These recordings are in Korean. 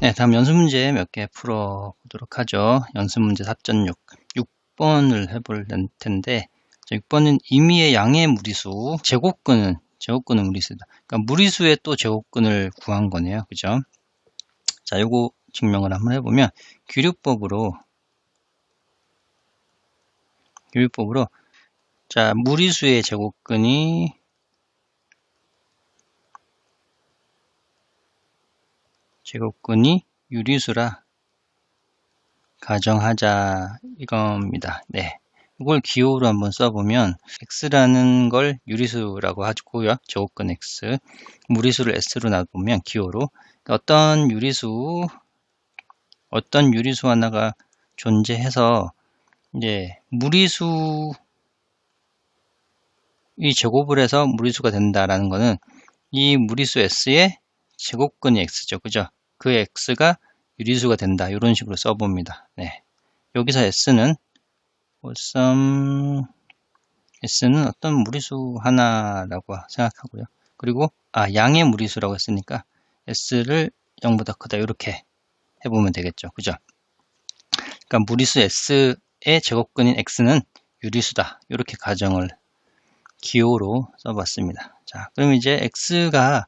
네, 다음 연습 문제 몇 개 풀어보도록 하죠. 연습 문제 4.6. 6번을 해볼 텐데, 6번은 임의의 양의 무리수, 제곱근은 무리수다. 그러니까 무리수의 또 제곱근을 구한 거네요. 그죠? 자, 요거 증명을 한번 해보면, 규律법으로, 자, 무리수의 제곱근이 유리수라 가정하자 이겁니다. 네. 이걸 기호로 한번 써보면 x라는 걸 유리수라고 하고요. 제곱근 x, 무리수를 s로 놔보면 기호로 어떤 유리수 하나가 존재해서 이제 무리수 이 제곱을 해서 무리수가 된다라는 거는 이 무리수 s의 제곱근이 x죠. 그죠? 그 x가 유리수가 된다. 이런 식으로 써봅니다. 네. 여기서 s는 어떤 무리수 하나라고 생각하고요. 그리고 양의 무리수라고 했으니까 s를 0보다 크다 이렇게 해보면 되겠죠. 그죠? 그러니까 무리수 s의 제곱근인 x는 유리수다. 이렇게 가정을 기호로 써봤습니다. 자, 그럼 이제 x가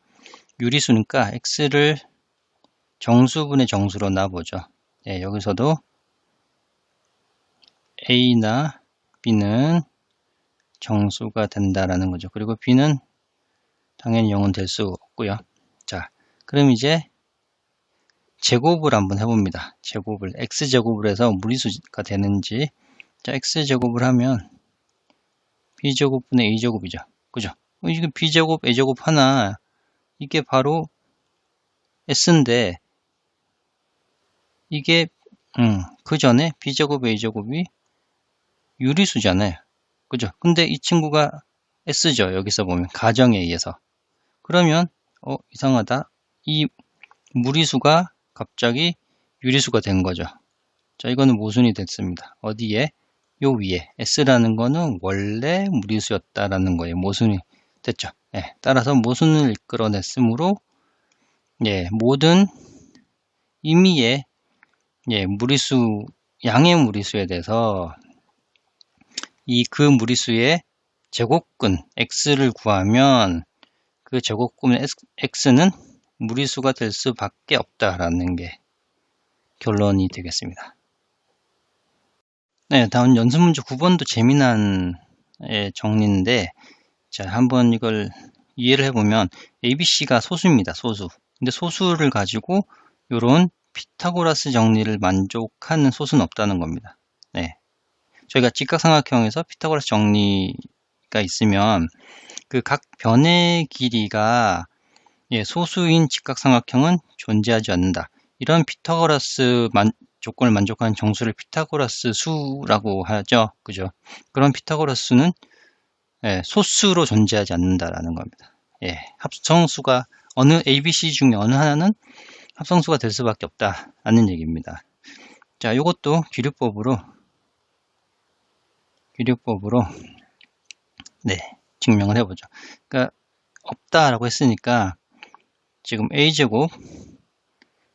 유리수니까 x를 정수분의 정수로 놔보죠. 네, 여기서도 a나 b는 정수가 된다라는 거죠. 그리고 b는 당연히 0은 될 수 없고요. 자, 그럼 이제 제곱을 한번 해봅니다. x제곱을 해서 무리수가 되는지. 자, x제곱을 하면 b제곱분의 a제곱이죠. 그죠? 이게 b제곱, a제곱 하나, 이게 바로 s인데, 이게, 그 전에 b제곱, a제곱이 유리수잖아요. 그죠? 근데 이 친구가 s죠. 여기서 보면, 가정에 의해서. 그러면, 이상하다. 이 무리수가 갑자기 유리수가 된 거죠. 자, 이거는 모순이 됐습니다. 어디에? 요 위에. s라는 거는 원래 무리수였다라는 거에 모순이 됐죠. 예, 따라서 모순을 이끌어냈으므로, 예, 모든 임의의 무리수, 양의 무리수에 대해서 그 무리수의 제곱근 x를 구하면 그 제곱근 x는 무리수가 될 수밖에 없다라는 게 결론이 되겠습니다. 네, 다음 연습 문제 9번도 재미난 정리인데, 자, 한번 이걸 이해를 해보면 ABC가 소수입니다. 소수. 근데 소수를 가지고 이런 피타고라스 정리를 만족하는 소수는 없다는 겁니다. 네, 저희가 직각삼각형에서 피타고라스 정리가 있으면 그 각 변의 길이가 소수인 직각삼각형은 존재하지 않는다. 이런 피타고라스 조건을 만족하는 정수를 피타고라스 수라고 하죠. 그죠? 그런 피타고라스 수는 소수로 존재하지 않는다라는 겁니다. 합성수가 어느 ABC 중에 어느 하나는 합성수가 될 수밖에 없다라는 얘기입니다. 자, 이것도 규律법으로 증명을 해보죠. 그러니까 없다라고 했으니까 지금 a제곱,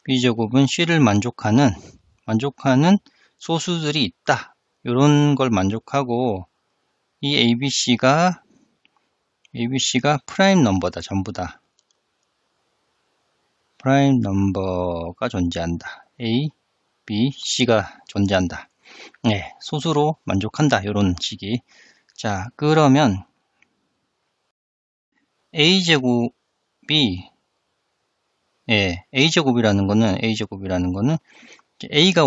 b제곱은 c를 만족하는 소수들이 있다. 이런 걸 만족하고 이 ABC가 프라임 넘버다. 전부 다 프라임 넘버가 존재한다. A, B, C가 존재한다. 네, 소수로 만족한다. 이런 식이. 자, 그러면 A제곱이 A제곱이라는 거는 A가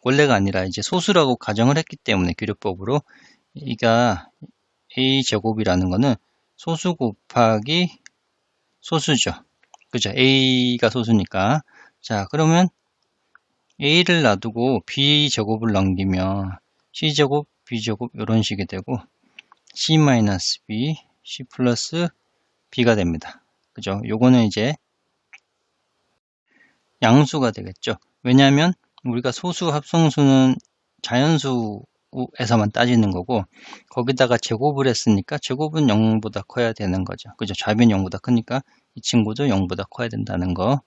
원래가 아니라 이제 소수라고 가정을 했기 때문에 규律법으로 이가 A제곱이라는 거는 소수 곱하기 소수죠. 그죠? A가 소수니까. 자, 그러면 A를 놔두고 B제곱을 넘기면 C제곱, B제곱 이런 식이 되고 C-B, C 플러스 B가 됩니다. 그죠? 요거는 이제 양수가 되겠죠. 왜냐하면 우리가 소수 합성수는 자연수에서만 따지는 거고 거기다가 제곱을 했으니까 제곱은 0보다 커야 되는 거죠. 그죠? 좌변이 0보다 크니까 이 친구도 0보다 커야 된다는 거.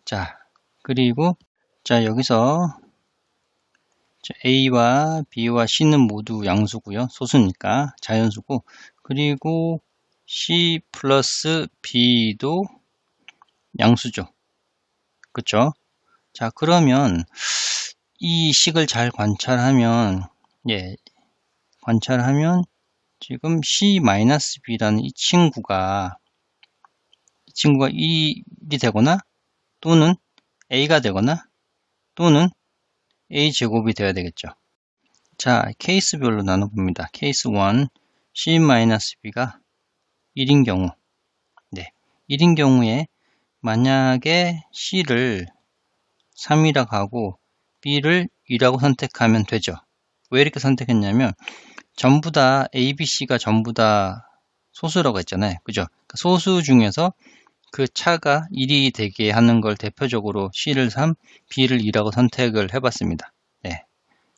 자, 그리고 자 여기서 A와 B와 C는 모두 양수고요. 소수니까 자연수고, 그리고 C 플러스 B도 양수죠. 그쵸? 자 그러면 이 식을 잘 관찰하면 관찰하면 지금 C-B라는 이 친구가 1이 되거나 또는 A가 되거나 또는 A제곱이 되어야 되겠죠. 자, 케이스별로 나눠봅니다. 케이스 1, C-B가 1인 경우, 1인 경우에 만약에 C를 3이라고 하고 B를 2라고 선택하면 되죠. 왜 이렇게 선택했냐면 전부 다 A, B, C가 전부 다 소수라고 했잖아요. 그죠? 소수 중에서 그 차가 1이 되게 하는 걸 대표적으로 C를 3, B를 2라고 선택을 해봤습니다.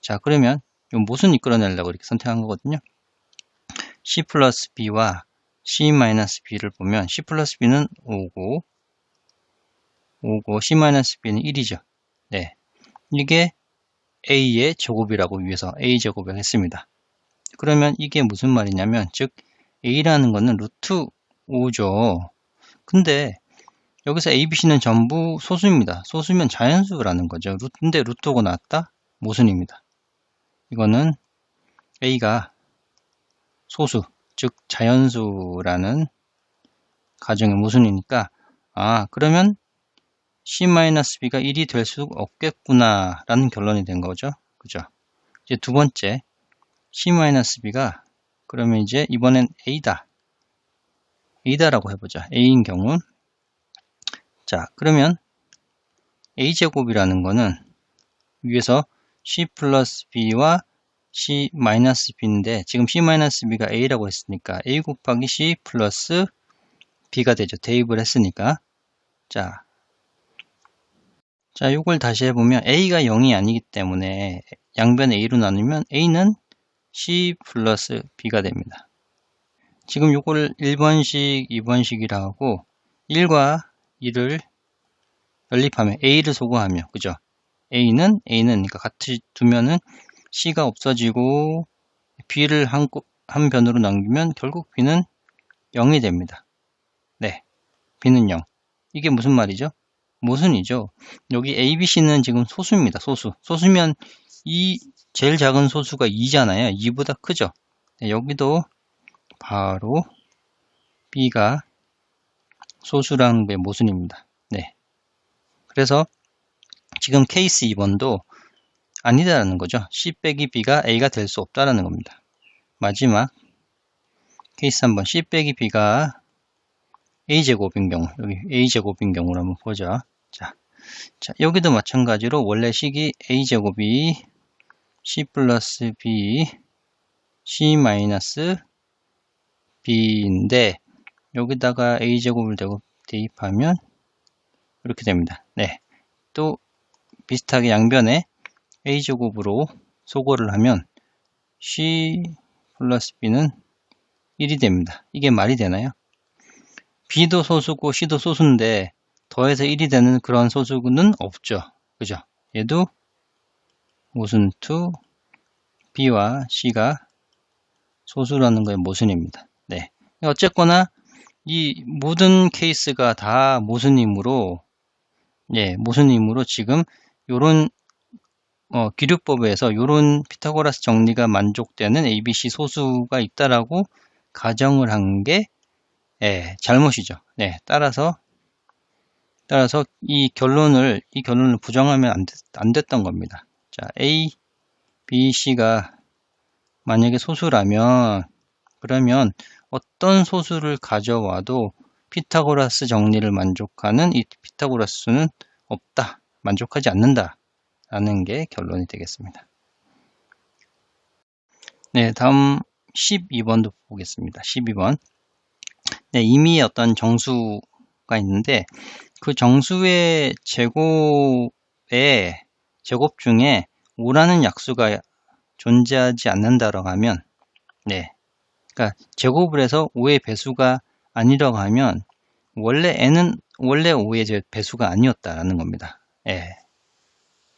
자, 그러면 무슨 이끌어내려고 이렇게 선택한 거거든요. C 플러스 B와 C 마이너스 B를 보면 C 플러스 B는 5고 C 마이너스 B는 1이죠. 이게 A의 제곱이라고 위해서 A 제곱을 했습니다. 그러면 이게 무슨 말이냐면 즉 A라는 거는 루트 5죠. 근데 여기서 A, B, C는 전부 소수입니다. 소수면 자연수라는 거죠. 근데 루트 5가 나왔다? 모순입니다. 이거는 A가 소수, 즉 자연수라는 가정의 모순이니까 그러면 C-B가 1이 될 수 없겠구나 라는 결론이 된 거죠. 그죠? 이제 두 번째 C-B가 그러면 이제 이번엔 A다라고 해보자. A인 경우 자 그러면 A제곱이라는 거는 위에서 C 플러스 B와 C 마이너스 B인데 지금 C 마이너스 B가 A라고 했으니까 A 곱하기 C 플러스 B가 되죠. 대입을 했으니까. 자, 이걸 다시 해보면 A가 0이 아니기 때문에 양변 A로 나누면 A는 C 플러스 B가 됩니다. 지금 이걸 1번식, 2번식이라 하고 1과 2를 연립하면 A를 소거하면 그죠? A는 그러니까 같이 두면은 C가 없어지고 B를 한 변으로 남기면 결국 B는 0이 됩니다. B는 0. 이게 무슨 말이죠? 모순이죠. 여기 A, B, C는 지금 소수입니다. 소수면 이 제일 작은 소수가 2잖아요. 2보다 크죠. 여기도 바로 B가 소수라는 게 모순입니다. 그래서 지금 케이스 2번도 아니다라는 거죠. C 빼기 B가 A가 될 수 없다라는 겁니다. 마지막 케이스 3번 C 빼기 B가 A제곱인 경우, 여기 A제곱인 경우를 한번 보자. 자, 여기도 마찬가지로 원래 식이 A제곱이 C 플러스 B, C 마이너스 B인데 여기다가 A제곱을 대입하면 이렇게 됩니다. 또 비슷하게 양변에 A제곱으로 소거를 하면 C 플러스 B는 1이 됩니다. 이게 말이 되나요? B도 소수고 C도 소수인데 더해서 1이 되는 그런 소수는 없죠. 그죠? 얘도 모순2 B와 C가 소수라는 거의 모순입니다. 어쨌거나 이 모든 케이스가 다 모순이므로 지금 요런 기류법에서 요런 피타고라스 정리가 만족되는 ABC 소수가 있다라고 가정을 한 게 잘못이죠. 따라서 이 결론을 부정하면 안 됐던 겁니다. 자, A, B, C가 만약에 소수라면 그러면 어떤 소수를 가져와도 피타고라스 정리를 만족하는 이 피타고라스 수는 없다. 만족하지 않는다. 라는 게 결론이 되겠습니다. 다음 12번도 보겠습니다. 12번. 이미 어떤 정수가 있는데 그 정수의 제곱 중에 5라는 약수가 존재하지 않는다라고 하면 그러니까 제곱을 해서 5의 배수가 아니라고 하면 원래 5의 배수가 아니었다라는 겁니다. 예,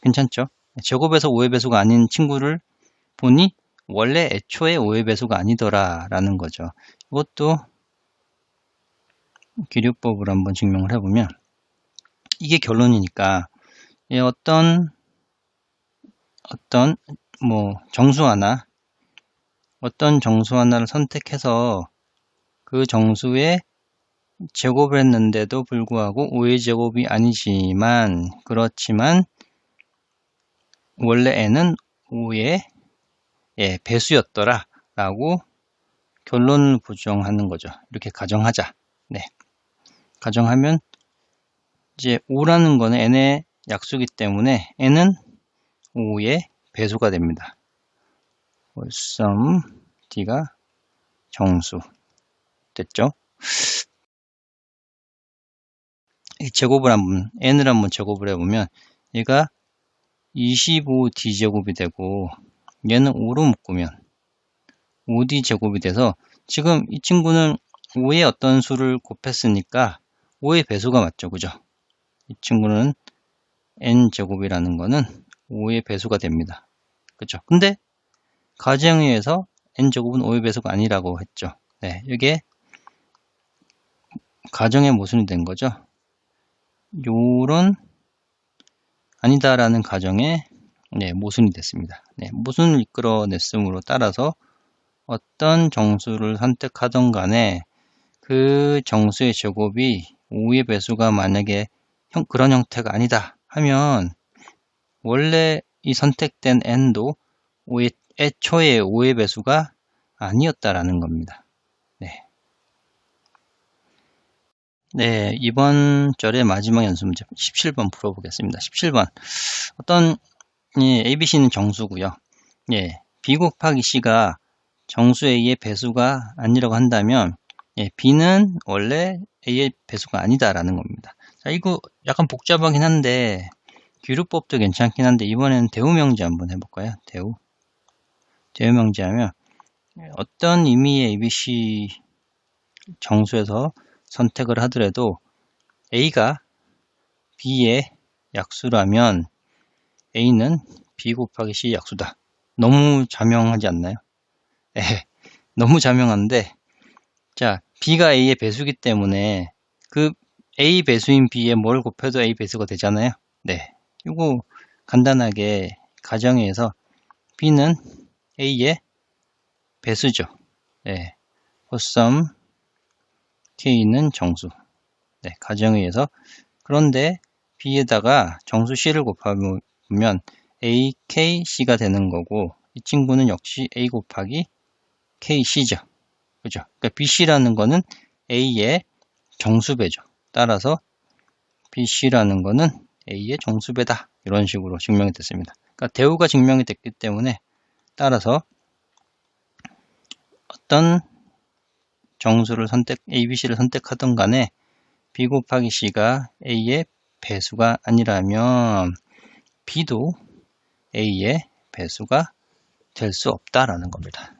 괜찮죠? 제곱에서 5의 배수가 아닌 친구를 보니 원래 애초에 5의 배수가 아니더라 라는 거죠. 이것도 기류법을 한번 증명을 해보면 이게 결론이니까 어떤 정수 하나, 어떤 정수 하나를 선택해서 그 정수의 제곱을 했는데도 불구하고 5의 제곱이 아니지만 그렇지만 원래 n은 5의 배수였더라 라고 결론을 부정하는 거죠. 이렇게 가정하자. 네. 가정하면 이제 5라는 거는 n의 약수이기 때문에 n은 5의 배수가 됩니다. sum d가 정수 됐죠? 이 제곱을 n을 한번 제곱을 해보면 얘가 25d제곱이 되고 얘는 5로 묶으면 5d 제곱이 돼서 지금 이 친구는 5의 어떤 수를 곱했으니까 5의 배수가 맞죠, 그죠? 이 친구는 n 제곱이라는 거는 5의 배수가 됩니다. 그죠? 근데 가정에 의해서 n 제곱은 5의 배수가 아니라고 했죠. 네, 이게 가정의 모순이 된 거죠. 요런 아니다라는 가정에 모순이 됐습니다. 네, 모순을 이끌어냈음으로 따라서 어떤 정수를 선택하던 간에 그 정수의 제곱이 5의 배수가 만약에 그런 형태가 아니다 하면 원래 이 선택된 n도 애초에 5의 배수가 아니었다라는 겁니다. 네, 이번 절의 마지막 연습 문제 17번 풀어보겠습니다. 17번 어떤 ABC는 정수고요. B 곱하기 C가 정수 A의 배수가 아니라고 한다면 B는 원래 A의 배수가 아니다라는 겁니다. 자, 이거 약간 복잡하긴 한데 기루법도 괜찮긴 한데 이번에는 대우명제 한번 해볼까요? 대우명제 하면 어떤 의미의 ABC 정수에서 선택을 하더라도 A가 B의 약수라면 A는 B 곱하기 C 약수다. 너무 자명하지 않나요? 너무 자명한데 자, B가 A의 배수기 때문에 그 A 배수인 B에 뭘 곱해도 A 배수가 되잖아요. 네, 이거 간단하게 가정에 의해서 B는 A의 배수죠. 헛썸 K는 정수. 가정에 의해서 그런데 B에다가 정수 C를 곱하면 AKC가 되는 거고 이 친구는 역시 A 곱하기 KC죠. 그죠? 그러니까 BC라는 거는 A의 정수배죠. 따라서 BC라는 거는 A의 정수배다. 이런 식으로 증명이 됐습니다. 그러니까 대우가 증명이 됐기 때문에 따라서 어떤 정수를 ABC를 선택하던 간에 B 곱하기 C가 A의 배수가 아니라면 B도 A의 배수가 될 수 없다라는 겁니다.